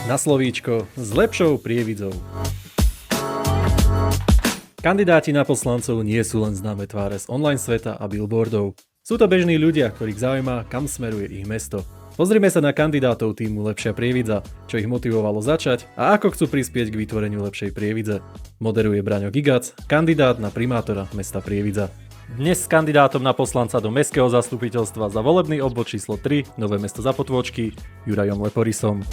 Na slovíčko s lepšou prievidzou. Kandidáti na poslancov nie sú len známe tváre z online sveta a billboardov. Sú to bežní ľudia, ktorých zaujíma, kam smeruje ich mesto. Pozrime sa na kandidátov týmu Lepšia prievidza, čo ich motivovalo začať a ako chcú prispieť k vytvoreniu lepšej prievidze. Moderuje Braňo Gigac, kandidát na primátora mesta Prievidza. Dnes s kandidátom na poslanca do mestského zastupiteľstva za volebný obvod číslo 3 Nové Mesto Zapotôčky Jurajom Leporisom.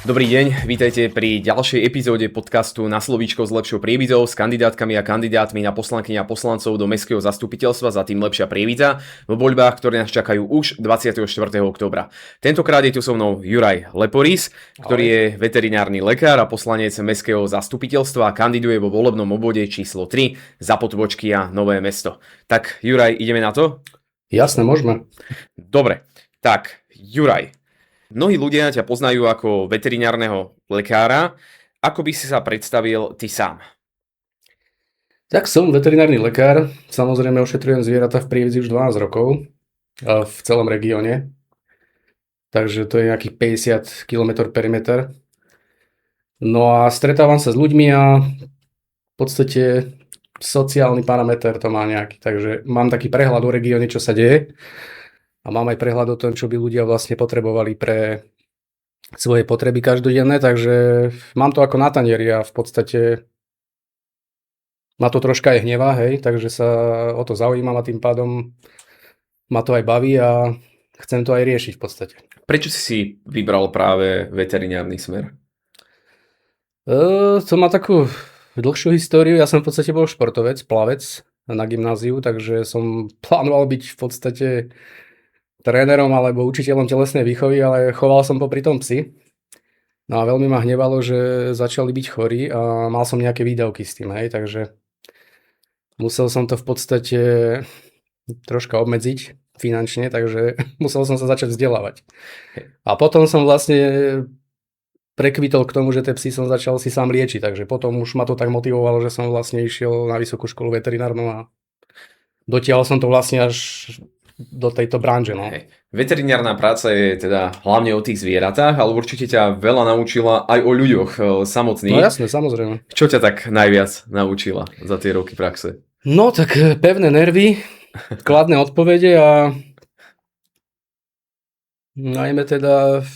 Dobrý deň, vítajte pri ďalšej epizóde podcastu Na slovíčko s lepšou prievidzou s kandidátkami a kandidátmi na poslankyň a poslancov do mestského zastupiteľstva za tým Lepšia prievidza vo voľbách, ktoré nás čakajú už 24. októbra. Tentokrát je tu so mnou Juraj Leporis, ktorý je veterinárny lekár a poslanec mestského zastupiteľstva a kandiduje vo volebnom obvode číslo 3 Zapotôčky a Nové Mesto. Tak Juraj, ideme na to? Jasné, môžeme. Dobre, tak Juraj. Mnohí ľudia ťa poznajú ako veterinárneho lekára. Ako by si sa predstavil ty sám? Tak som veterinárny lekár. Samozrejme ošetrujem zvieratá v Prievidzi už 12 rokov v celom regióne. Takže to je nejakých 50 km perimeter. No a stretávam sa s ľuďmi a v podstate sociálny parameter to má nejaký. Takže mám taký prehľad o regióne, čo sa deje. A mám aj prehľad o tom, čo by ľudia vlastne potrebovali pre svoje potreby každodenné, takže mám to ako na tanieri a v podstate ma to troška aj hnevá, hej, takže sa o to zaujímam a tým pádom ma to aj baví a chcem to aj riešiť v podstate. Prečo si vybral práve veterinárny smer? To má takú dlhšiu históriu, ja som v podstate bol športovec, plavec na gymnáziu, takže som plánoval byť v podstate trénerom alebo učiteľom telesnej výchovy, ale choval som popri tom psy. No a veľmi ma hnevalo, že začali byť chorí a mal som nejaké výdavky s tým, hej, takže musel som to v podstate troška obmedziť finančne, takže musel som sa začať vzdelávať. A potom som vlastne prekvitol k tomu, že tie psy som začal si sám liečiť, takže potom už ma to tak motivovalo, že som vlastne išiel na vysokú školu veterinárnu a dotiahol som to vlastne až do tejto branže. No. Veterinárna práca je teda hlavne o tých zvieratách, ale určite ťa veľa naučila aj o ľuďoch samotných. No jasne, samozrejme. Čo ťa tak najviac naučila za tie roky praxe? No tak pevné nervy, kladné odpovede a najmä teda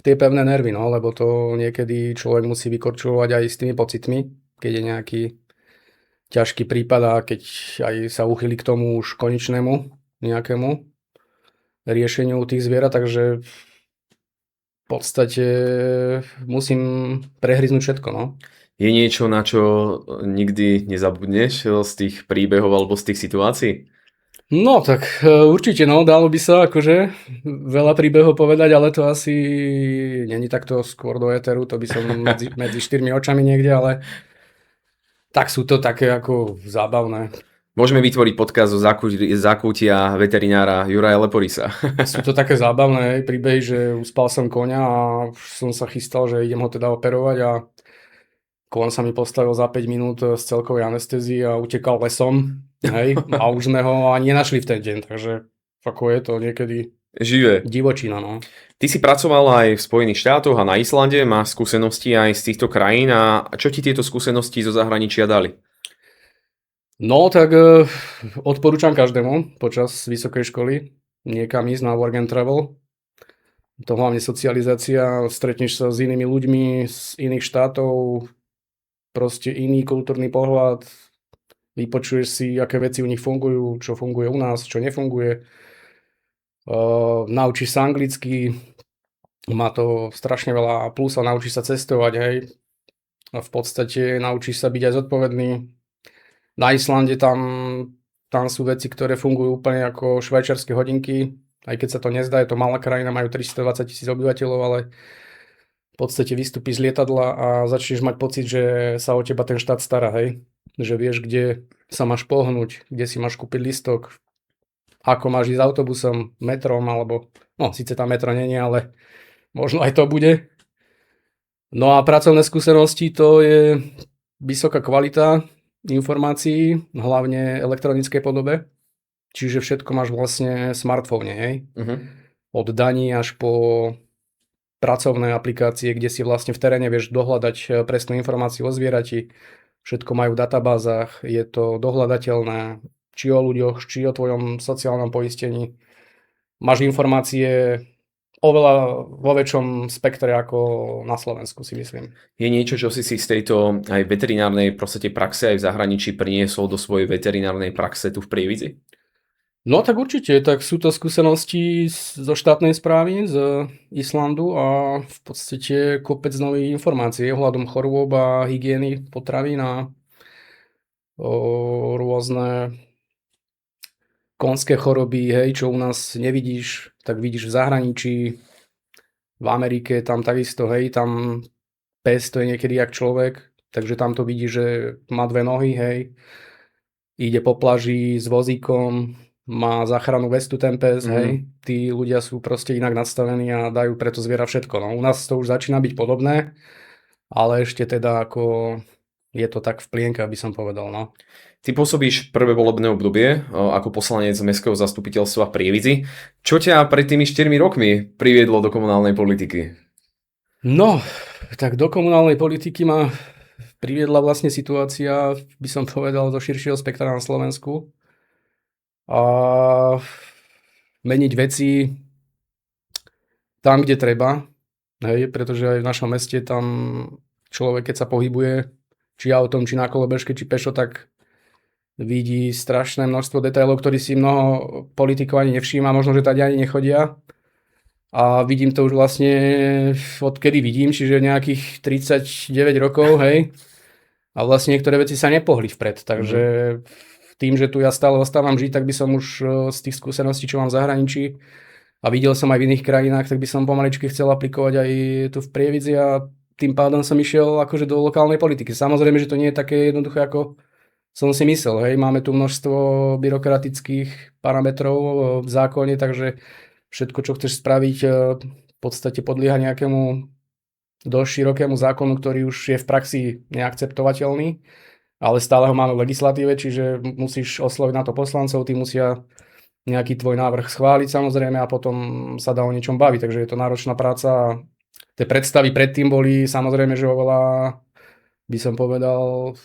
tie pevné nervy, no, lebo to niekedy človek musí vykorčulovať aj s tými pocitmi, keď je nejaký ťažký prípad a keď aj sa uchýli k tomu už konečnému nejakému riešeniu tých zvierat, takže v podstate musím prehryznúť všetko, no. Je niečo, na čo nikdy nezabudneš z tých príbehov alebo z tých situácií? No tak určite, no, dalo by sa akože veľa príbehov povedať, ale to asi není takto skôr do éteru, to by som medzi štyrmi očami niekde, ale tak sú to také ako zábavné. Môžeme vytvoriť podcast zo zákútia veterinára Juraja Leporisa. Sú to také zábavné príbehy, že uspal som koňa a už som sa chystal, že idem ho teda operovať a koň sa mi postavil za 5 minút z celkovej anestézie a utekal lesom. Hej, a už sme ho ani nenašli v ten deň, takže ako je to niekedy živé. Divočina. No. Ty si pracoval aj v Spojených štátoch a na Islande, máš skúsenosti aj z týchto krajín a čo ti tieto skúsenosti zo zahraničia dali? No tak odporúčam každému počas vysokej školy niekam ísť na work and travel. To hlavne socializácia, stretneš sa s inými ľuďmi z iných štátov, proste iný kultúrny pohľad, vypočuješ si, aké veci u nich fungujú, čo funguje u nás, čo nefunguje. Naučíš sa anglicky, má to strašne veľa plusa, naučíš sa cestovať, hej. A v podstate naučíš sa byť aj zodpovedný. Na Islande tam sú veci, ktoré fungujú úplne ako švajčiarske hodinky, aj keď sa to nezdá, je to malá krajina, majú 320 000 obyvateľov, ale v podstate vystúpiš z lietadla a začneš mať pocit, že sa o teba ten štát stará, hej. Že vieš, kde sa máš pohnúť, kde si máš kúpiť lístok, ako máš ísť autobusom, metrom, alebo, no síce tam metro nie je, ale možno aj to bude. No a pracovné skúsenosti, to je vysoká kvalita informácií, hlavne v elektronickej podobe. Čiže všetko máš vlastne v smartfóne, hej. od daní až po pracovné aplikácie, kde si vlastne v teréne vieš dohľadať presnú informáciu o zvierati. Všetko majú v databázach, je to dohľadateľné, či o ľuďoch, či o tvojom sociálnom poistení. Máš informácie oveľa vo väčšom spektre ako na Slovensku, si myslím. Je niečo, čo si z tejto aj veterinárnej proste praxe aj v zahraničí priniesol do svojej veterinárnej praxe tu v Prievidzi? No tak určite, tak sú to skúsenosti zo štátnej správy z Islandu a v podstate kopec nových informácií ohľadom chorôb a hygieny potravín a rôzne konské choroby, hej, čo u nás nevidíš, tak vidíš v zahraničí, v Amerike, tam takisto, hej, tam pes to je niekedy jak človek, takže tam to vidíš, že má dve nohy, hej, ide po plaži s vozíkom, má záchrannú vestu ten pes, hej, tí ľudia sú proste inak nastavení a dajú pre to zviera všetko, no u nás to už začína byť podobné, ale ešte teda ako je to tak v plienkach, by som povedal, no. Ty pôsobíš prvé volebné obdobie ako poslanec Mestského zastupiteľstva v Prievidzi. Čo ťa pred tými 4 rokmi priviedlo do komunálnej politiky? No, tak do komunálnej politiky ma priviedla vlastne situácia, by som povedal, zo širšieho spektra na Slovensku. A meniť veci tam, kde treba, hej, pretože aj v našom meste tam človek, keď sa pohybuje, či autom, či na kolobežke, či pešo, tak vidí strašné množstvo detailov, ktorý si mnoho politikov ani nevšíma, možno, že tady ani nechodia. A vidím to už vlastne odkedy vidím, čiže nejakých 39 rokov, hej. A vlastne niektoré veci sa nepohli vpred, takže tým, že tu ja stále ostávam žiť, tak by som už z tých skúseností, čo mám v zahraničí a videl som aj v iných krajinách, tak by som pomaličky chcel aplikovať aj tu v Prievidzi a tým pádom som išiel akože do lokálnej politiky. Samozrejme, že to nie je také jednoduché, ako som si myslel. Hej. Máme tu množstvo byrokratických parametrov v zákone, takže všetko, čo chceš spraviť, v podstate podlieha nejakému dosť širokému zákonu, ktorý už je v praxi neakceptovateľný, ale stále ho máme v legislatíve, čiže musíš osloviť na to poslancov, tí musia nejaký tvoj návrh schváliť samozrejme a potom sa dá o niečom baviť, takže je to náročná práca. Tie predstavy predtým boli samozrejme, že oveľa, by som povedal,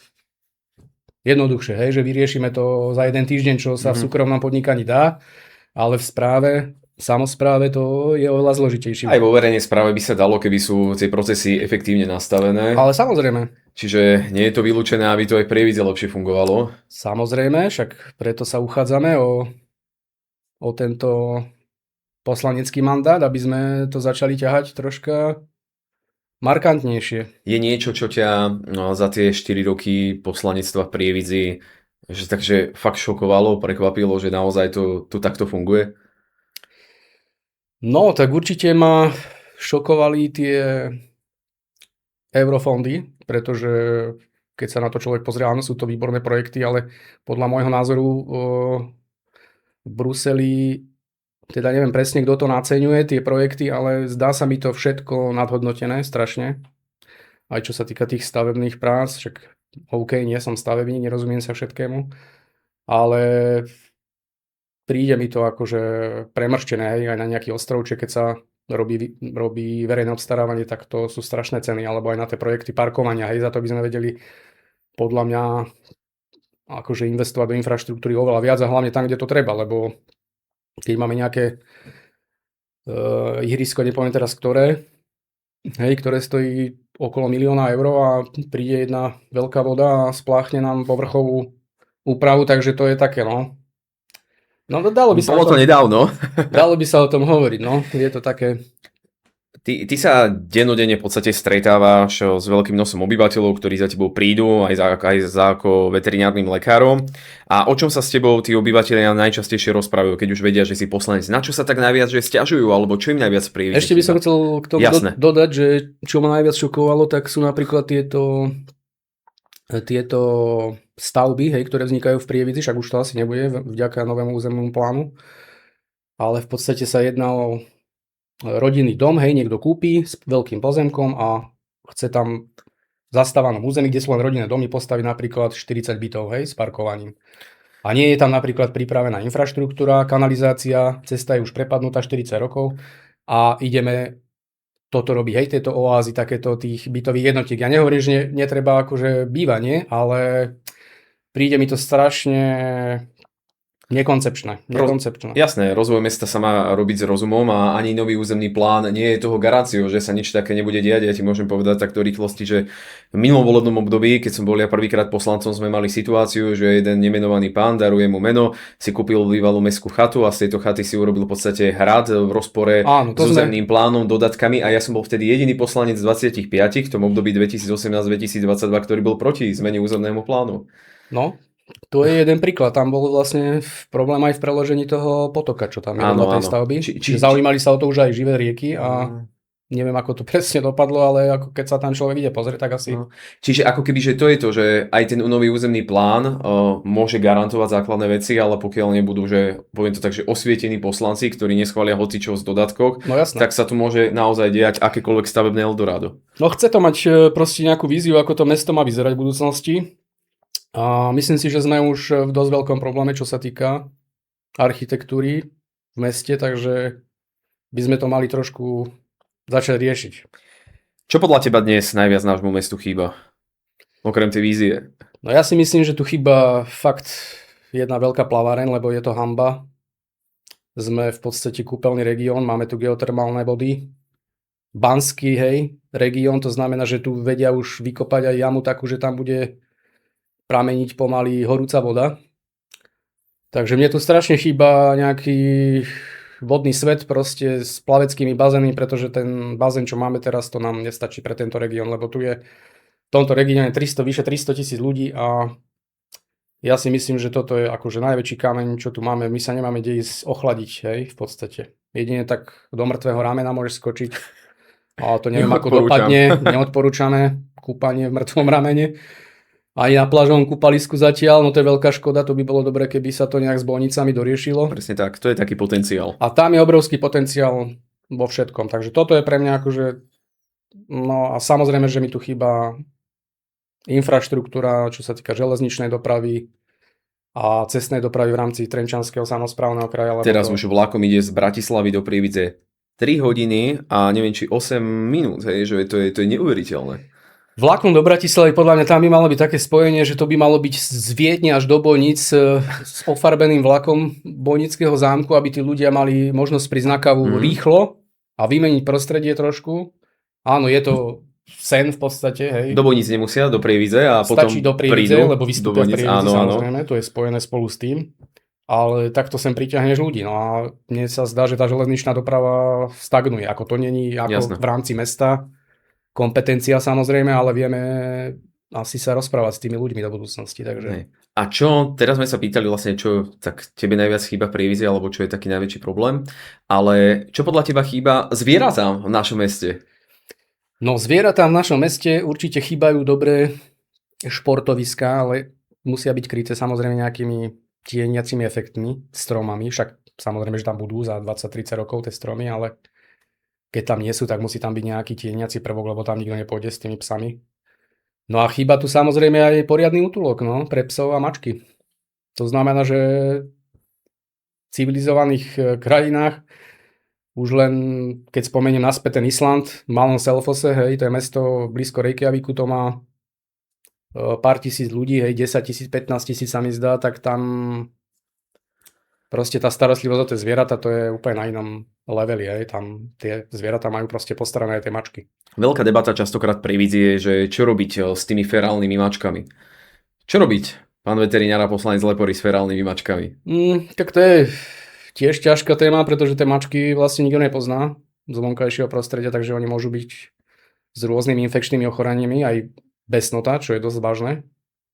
jednoduchšie, hej, že vyriešime to za jeden týždeň, čo sa v súkromnom podnikaní dá, ale v samospráve to je oveľa zložitejšie. Aj vo verejnej správe by sa dalo, keby sú tie procesy efektívne nastavené. Ale samozrejme. Čiže nie je to vylúčené, aby to aj v Prievidzi lepšie fungovalo. Samozrejme, však preto sa uchádzame o tento poslanecký mandát, aby sme to začali ťahať troška markantnejšie. Je niečo, čo ťa za tie 4 roky poslanectva v Prievidzi takže fakt šokovalo, prekvapilo, že naozaj to takto funguje? No, tak určite ma šokovali tie eurofondy, pretože keď sa na to človek pozrie, áno, sú to výborné projekty, ale podľa môjho názoru v Bruseli, teda neviem presne, kto to naceňuje, tie projekty, ale zdá sa mi to všetko nadhodnotené strašne. Aj čo sa týka tých stavebných prác, však OK, nie som stavebník, nerozumiem sa všetkému, ale príde mi to akože premrštené, hej, aj na nejaký ostrovček, keď sa robí verejné obstarávanie, tak to sú strašné ceny, alebo aj na tie projekty parkovania, hej, za to by sme vedeli podľa mňa akože investovať do infraštruktúry oveľa viac a hlavne tam, kde to treba, lebo keď máme nejaké ihrisko, nepoviem teraz ktoré, hej, ktoré stojí okolo 1 000 000 eur a príde jedna veľká voda a spláchne nám povrchovú úpravu, takže to je také, no. No dalo by sa Bolo to nedávno. Dalo by sa o tom hovoriť, no. Je to také. Ty sa dennodenne v podstate stretávaš s veľkým množstvom obyvateľov, ktorí za tebou prídu, aj za ako veterinárnym lekárom. A o čom sa s tebou tí obyvateľia najčastejšie rozprávajú, keď už vedia, že si poslanec? Na čo sa tak najviac že sťažujú, alebo čo im najviac príde? Ešte by som chcel k tomu dodať, že čo ma najviac šokovalo, tak sú napríklad tieto stavby, hej, ktoré vznikajú v Prievidzi, však už to asi nebude vďaka novému územnému plánu. Ale v podstate sa jedná o rodinný dom, hej, niekto kúpi s veľkým pozemkom a chce tam v zastávanom území, kde sú len rodinné domy, postaviť napríklad 40 bytov, hej, s parkovaním. A nie je tam napríklad pripravená infraštruktúra, kanalizácia, cesta je už prepadnutá 40 rokov a ideme toto robiť, hej, tieto oázy, takéto tých bytových jednotiek. Ja nehovorím, že netreba akože bývanie, ale príde mi to strašne nekoncepčné. Jasné, rozvoj mesta sa má robiť s rozumom a ani nový územný plán nie je toho garanciou, že sa nič také nebude diať. Ja ti môžem povedať takto rýchlosti, že v minulom volebnom období, keď som bol ja prvýkrát poslancom, sme mali situáciu, že jeden nemenovaný pán, daruje mu meno, si kúpil bývalú mestskú chatu a z tejto chaty si urobil v podstate hrad v rozpore s územným plánom, dodatkami a ja som bol vtedy jediný poslanec z 25 v tom období 2018-2022, ktorý bol proti zmene územného plánu. No, to je jeden príklad. Tam bol vlastne problém aj v preložení toho potoka, čo tam je do tej stavby. Zaujímali sa o to už aj živé rieky a neviem, ako to presne dopadlo, ale ako keď sa tam človek ide pozrieť, tak asi... Čiže ako keby, že to je to, že aj ten nový územný plán môže garantovať základné veci, ale pokiaľ nebudú, že poviem to tak, že osvietení poslanci, ktorí neschvália hocičo z dodatkov, tak sa tu môže naozaj diať akékoľvek stavebné Eldorado. No chce to mať proste nejakú víziu, ako to mesto má vyzerať v budúcnosti. A myslím si, že sme už v dosť veľkom probléme, čo sa týka architektúry v meste, takže by sme to mali trošku začať riešiť. Čo podľa teba dnes najviac nášmu mestu chýba? Okrem tej vízie. No ja si myslím, že tu chýba fakt jedna veľká plaváreň, lebo je to hanba. Sme v podstate kúpeľný región, máme tu geotermálne vody. Banský, hej, región, to znamená, že tu vedia už vykopať aj jamu takú, že tam bude prameniť pomaly horúca voda. Takže mne tu strašne chýba nejaký vodný svet proste s plaveckými bazénmi, pretože ten bazén, čo máme teraz, to nám nestačí pre tento región, lebo tu je v tomto regióne vyše 300 000 ľudí a ja si myslím, že toto je akože najväčší kameň, čo tu máme. My sa nemáme kde ísť ochladiť, hej, v podstate. Jedine tak do mŕtvého ramena môžeš skočiť, ale to neviem, ako dopadne. Neodporúčame kúpanie v mŕtvom ramene. Aj na plážovom kúpalisku zatiaľ, no to je veľká škoda, to by bolo dobré, keby sa to nejak s bolnicami doriešilo. Presne tak, to je taký potenciál. A tam je obrovský potenciál vo všetkom, takže toto je pre mňa akože, no a samozrejme, že mi tu chýba infraštruktúra, čo sa týka železničnej dopravy a cestnej dopravy v rámci Trenčianskeho samosprávneho kraja. Teraz už vlakom ide z Bratislavy do Prievidze 3 hodiny a neviem, či 8 minút, hej, že to je neuveriteľné. Vlakom do Bratislavy, podľa mňa tam by malo byť také spojenie, že to by malo byť z Viedne až do Bojnic s ofarbeným vlakom Bojnického zámku, aby tí ľudia mali možnosť prísť na kávu rýchlo a vymeniť prostredie trošku. Áno, je to sen v podstate, hej. Do Bojnic nemusia, do Prievidze a potom stačí do Prievidze, lebo vystúpia v Prievidzi, samozrejme, to je spojené spolu s tým. Ale takto sem priťahneš ľudí. No a mne sa zdá, že tá železničná doprava stagnuje. Ako to není ako v rámci mesta. Kompetencia samozrejme, ale vieme asi sa rozprávať s tými ľuďmi do budúcnosti. Takže... A čo, teraz sme sa pýtali vlastne, čo tak tebe najviac chýba v Prievidzi, alebo čo je taký najväčší problém, ale čo podľa teba chýba zvieratám v našom meste? No zvieratám v našom meste určite chýbajú dobré športoviská, ale musia byť kryté samozrejme nejakými tieniacimi efektmi, stromami, však samozrejme, že tam budú za 20-30 rokov tie stromy, ale keď tam nie sú, tak musí tam byť nejaký tieniaci prvok, lebo tam nikto nepôjde s tými psami. No a chýba tu samozrejme aj poriadny útulok, no, pre psov a mačky. To znamená, že v civilizovaných krajinách už len, keď spomeniem naspäť ten Island, v Malom Selfose, hej, to je mesto blízko Reykjavíku, to má pár tisíc ľudí, hej, 10 000, 15 000 sa mi zdá, tak tam proste tá starostlivosť o tie zvieratá, to je úplne na inom leveli, hej, tam tie zvieratá majú proste postarané aj tie mačky. Veľká debata častokrát v Prievidzi je, že čo robiť s tými ferálnymi mačkami. Čo robiť, pán veterinár a poslanec Lepory, s ferálnymi mačkami? Tak to je tiež ťažká téma, pretože tie mačky vlastne nikto nepozná z vonkajšieho prostredia, takže oni môžu byť s rôznymi infekčnými ochoreniami, aj besnota, čo je dosť vážne,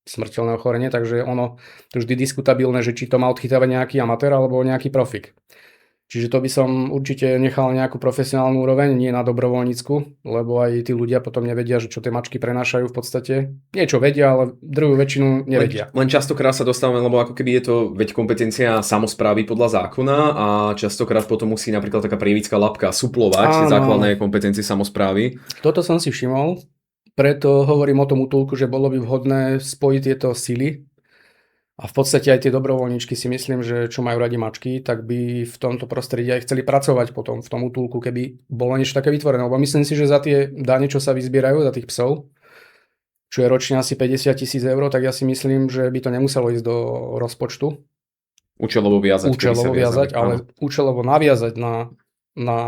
smrteľné ochorenie, takže ono to vždy diskutabilné, že či to má odchytávať nejaký amatér alebo nejaký profik. Čiže to by som určite nechal nejakú profesionálnu úroveň, nie na dobrovoľnícku, lebo aj tí ľudia potom nevedia, že čo tie mačky prenášajú v podstate. Niečo vedia, ale druhú väčšinu nevedia. Len častokrát sa dostávame, lebo ako keby je to veď kompetencia samosprávy podľa zákona a častokrát potom musí napríklad taká prievická labka suplovať základné kompetencie samosprávy. Toto som si všimol, preto hovorím o tom útulku, že bolo by vhodné spojiť tieto sily A v podstate aj tie dobrovoľníčky si myslím, že čo majú radi mačky, tak by v tomto prostredí aj chceli pracovať potom v tom útulku, keby bolo niečo také vytvorené. Lebo myslím si, že za tie dane, čo sa vyzbierajú, za tých psov, čo je ročne asi 50 000 eur, tak ja si myslím, že by to nemuselo ísť do rozpočtu. Účelovo viazať. Ale účelovo naviazať na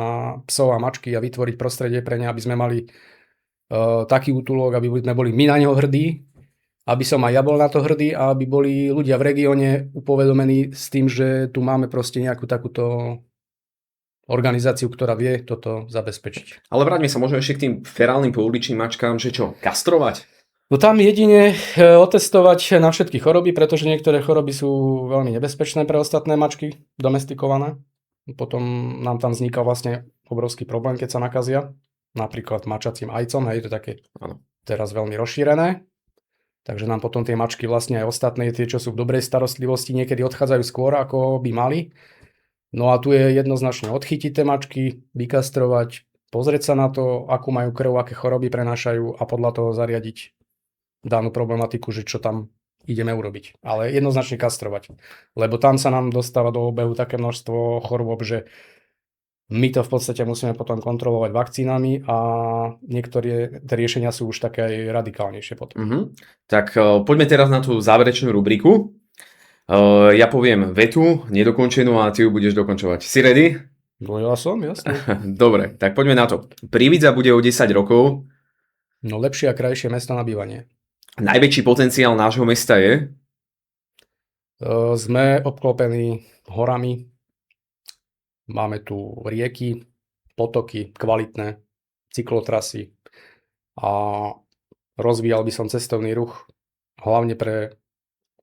psov a mačky a vytvoriť prostredie pre ne, aby sme mali taký útulok, aby sme boli my na neho hrdí, aby som aj ja bol na to hrdý a aby boli ľudia v regióne upovedomení s tým, že tu máme proste nejakú takúto organizáciu, ktorá vie toto zabezpečiť. Ale vráťme sa možno ešte k tým ferálnym pouličným mačkám, že čo, kastrovať? No tam jedine otestovať na všetky choroby, pretože niektoré choroby sú veľmi nebezpečné pre ostatné mačky, domestikované. Potom nám tam vzniká vlastne obrovský problém, keď sa nakazia. Napríklad mačacím ajcom, hej, to je také teraz veľmi rozšírené. Takže nám potom tie mačky vlastne aj ostatné, tie, čo sú v dobrej starostlivosti, niekedy odchádzajú skôr, ako by mali. No a tu je jednoznačne odchytiť tie mačky, vykastrovať, pozrieť sa na to, akú majú krv, aké choroby prenášajú a podľa toho zariadiť danú problematiku, že čo tam ideme urobiť. Ale jednoznačne kastrovať. Lebo tam sa nám dostáva do obehu také množstvo chorôb, že my to v podstate musíme potom kontrolovať vakcínami a niektoré riešenia sú už také aj radikálnejšie potom. Tak poďme teraz na tú záverečnú rubriku. Ja poviem vetu, nedokončenú a ty ju budeš dokončovať. Si ready? No ja som, jasne. Dobre, tak poďme na to. Prievidza bude o 10 rokov. No lepšie a krajšie mesto na bývanie. Najväčší potenciál nášho mesta je? Sme obklopení horami. Máme tu rieky, potoky, kvalitné cyklotrasy a rozvíjal by som cestovný ruch hlavne pre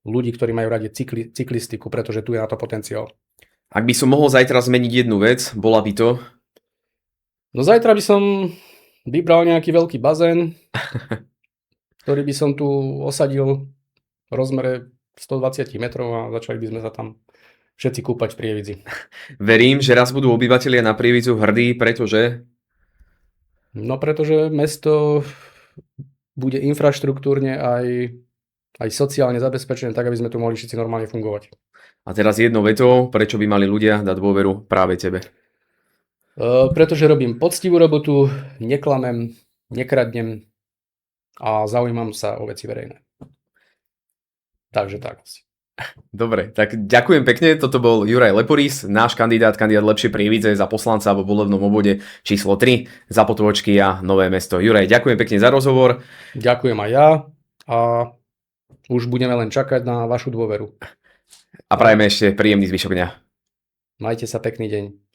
ľudí, ktorí majú radi cyklistiku, pretože tu je na to potenciál. Ak by som mohol zajtra zmeniť jednu vec, bola by to? No zajtra by som vybral nejaký veľký bazén, ktorý by som tu osadil v rozmere 120 metrov a začali by sme sa tam všetci kúpať v Prievidzi. Verím, že raz budú obyvatelia na Prievidzu hrdí, pretože? No pretože mesto bude infraštruktúrne aj sociálne zabezpečené, tak aby sme tu mohli všetci normálne fungovať. A teraz jednou vetou, prečo by mali ľudia dať dôveru práve tebe? Pretože robím poctivú robotu, neklamem, nekradnem a zaujímam sa o veci verejné. Takže tak asi. Dobre, tak ďakujem pekne. Toto bol Juraj Leporis, náš kandidát lepšej Prievidze za poslanca vo volebnom obvode číslo 3 za Potôčky a Nové Mesto. Juraj, ďakujem pekne za rozhovor. Ďakujem aj ja a už budeme len čakať na vašu dôveru. A prajeme ešte príjemný zvyšok dňa. Majte sa, pekný deň.